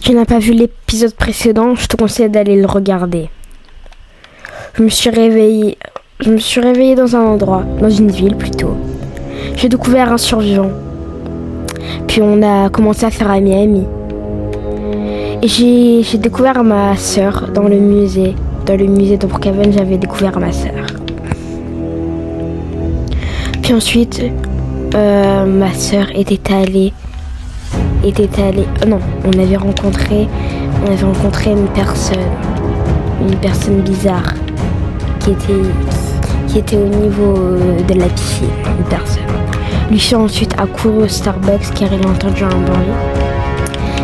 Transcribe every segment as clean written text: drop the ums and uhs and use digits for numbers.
tu n'as pas vu l'épisode précédent, je te conseille d'aller le regarder. Je me suis réveillée dans un endroit, dans une ville plutôt. J'ai découvert un survivant. Puis on a commencé à faire ami. Et j'ai découvert ma sœur dans le musée. Dans le musée de Brookhaven, j'avais découvert ma sœur. Puis ensuite, ma sœur était allée. Non, on avait rencontré une personne bizarre qui était au niveau de la piscine, une personne. Lucie ensuite a couru au Starbucks car il a entendu un bruit.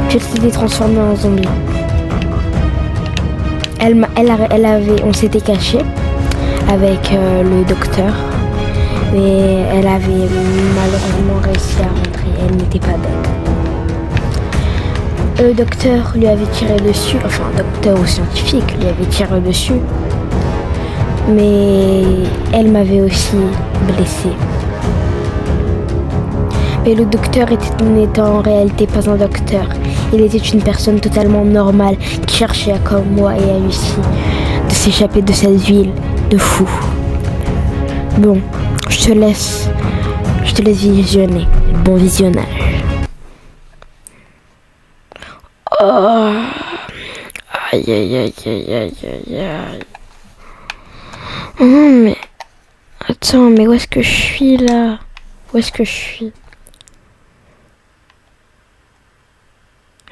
Puis elle s'était transformée en zombie. On s'était caché avec le docteur, mais elle avait malheureusement réussi à rentrer. Elle n'était pas bête. Le docteur lui avait tiré dessus, enfin docteur ou scientifique lui avait tiré dessus, mais elle m'avait aussi blessée. Mais le docteur n'était en réalité pas un docteur. Il était une personne totalement normale qui cherchait, comme moi et à Lucie, de s'échapper de cette ville de fous. Bon, je te laisse visionner. Bon visionnage. Oh. Aïe aïe aïe aïe aïe aïe aïe. Oh, mais attends, mais où est-ce que je suis là? Où est-ce que je suis?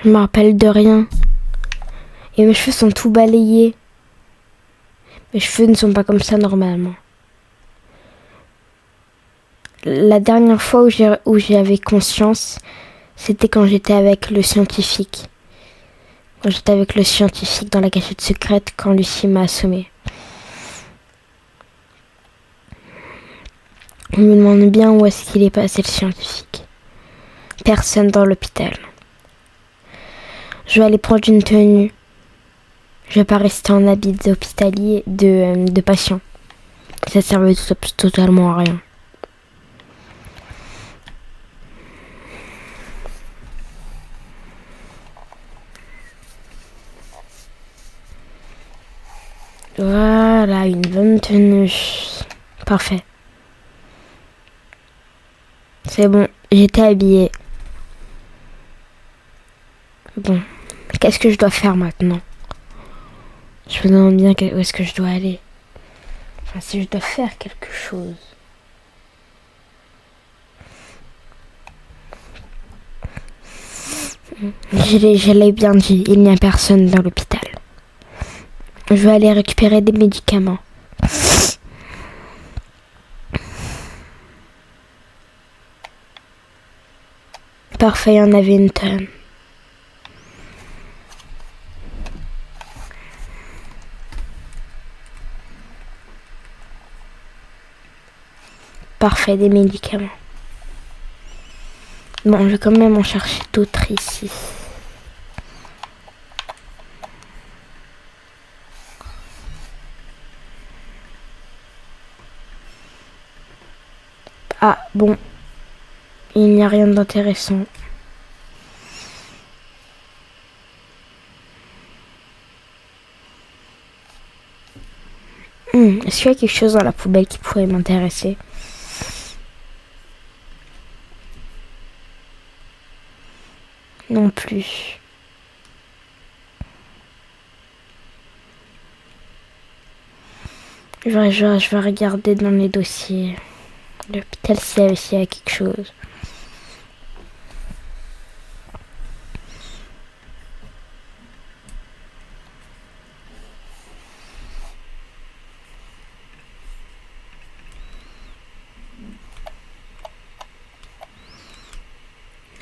Je me rappelle de rien. Et mes cheveux sont tout balayés. Mes cheveux ne sont pas comme ça normalement. La dernière fois où j'avais conscience, c'était quand j'étais avec le scientifique. Quand j'étais avec le scientifique dans la cachette secrète quand Lucie m'a assommé. Je me demande bien où est-ce qu'il est passé le scientifique. Personne dans l'hôpital. Je vais aller prendre une tenue. Je vais pas rester en habit d'hospitalier, de patient. Ça servait totalement à rien. Voilà, une bonne tenue. Parfait. C'est bon, j'étais habillée. Bon, qu'est-ce que je dois faire maintenant? Je me demande bien où est-ce que je dois aller. Enfin, si je dois faire quelque chose. Je l'ai bien dit, il n'y a personne dans l'hôpital. Je vais aller récupérer des médicaments. Parfait, il y en avait une tonne. Parfait, des médicaments. Bon, je vais quand même en chercher d'autres ici. Ah, bon. Il n'y a rien d'intéressant. Est-ce qu'il y a quelque chose dans la poubelle qui pourrait m'intéresser? Non plus. Je vais regarder dans les dossiers. L'hôpital, s'il y a quelque chose.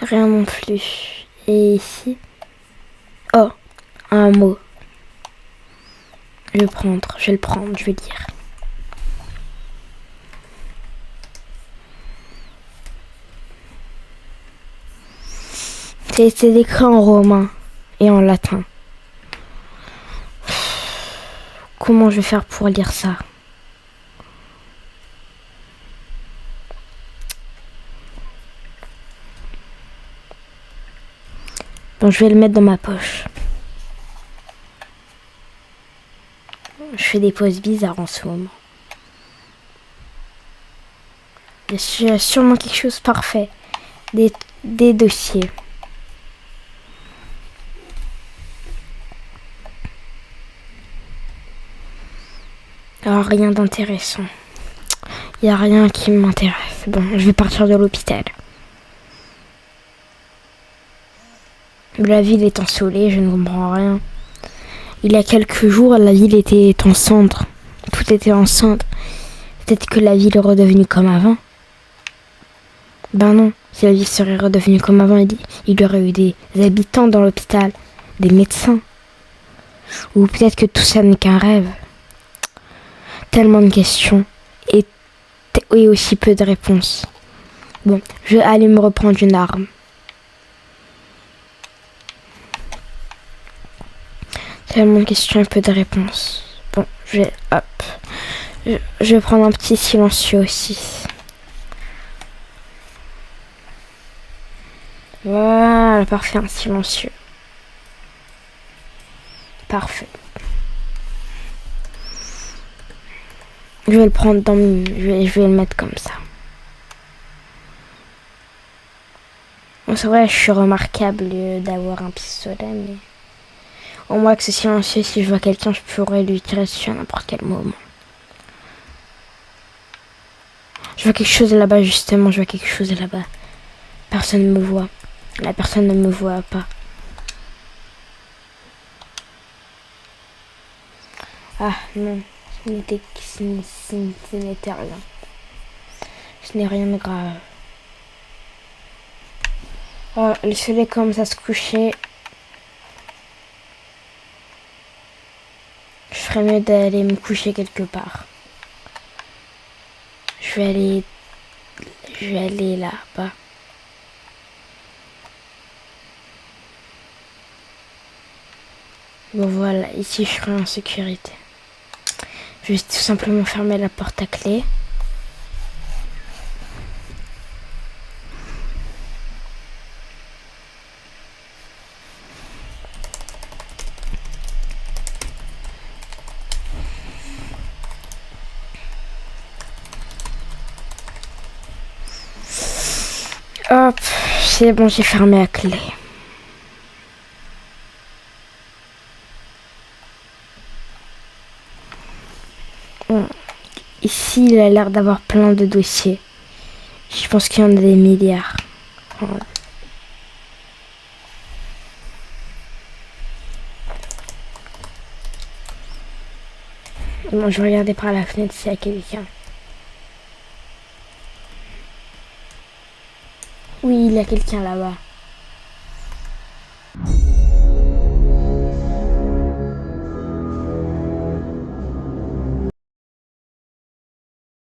Rien non plus. Et ici? Oh, un mot. Je vais le prendre, je vais lire. C'est écrit en romain et en latin. Comment je vais faire pour lire ça? Bon, je vais le mettre dans ma poche. Je fais des pauses bizarres en ce moment. Il y a sûrement quelque chose de parfait. Des dossiers. Alors, rien d'intéressant. Il n'y a rien qui m'intéresse. Bon, je vais partir de l'hôpital. La ville est ensoleillée, je ne comprends rien. Il y a quelques jours, la ville était en cendres. Tout était en cendres. Peut-être que la ville est redevenue comme avant. Ben non, si la ville serait redevenue comme avant, il y aurait eu des habitants dans l'hôpital, des médecins. Ou peut-être que tout ça n'est qu'un rêve. Tellement de questions et aussi peu de réponses. Bon, je vais aller me reprendre une arme. Tellement de questions et peu de réponses. Bon, je vais prendre un petit silencieux aussi. Voilà, parfait, un silencieux. Parfait. Je vais le prendre je vais le mettre comme ça. Bon, c'est vrai, je suis remarquable d'avoir un pistolet, mais au moins que ce silencieux, si je vois quelqu'un, je pourrais lui tirer dessus à n'importe quel moment. Je vois quelque chose là-bas, justement, je vois quelque chose là-bas. Personne ne me voit. La personne ne me voit pas. Ah non, ce n'était rien. Ce n'est rien de grave. Oh, le soleil commence à se coucher. Je ferais mieux d'aller me coucher quelque part. Je vais aller là-bas. Bon voilà, ici je serai en sécurité. Je vais tout simplement fermer la porte à clé. Hop, c'est bon, j'ai fermé à clé. Bon. Ici, il a l'air d'avoir plein de dossiers. Je pense qu'il y en a des milliards. Voilà. Bon, je vais regarder par la fenêtre s'il y a quelqu'un. Oui, il y a quelqu'un là-bas.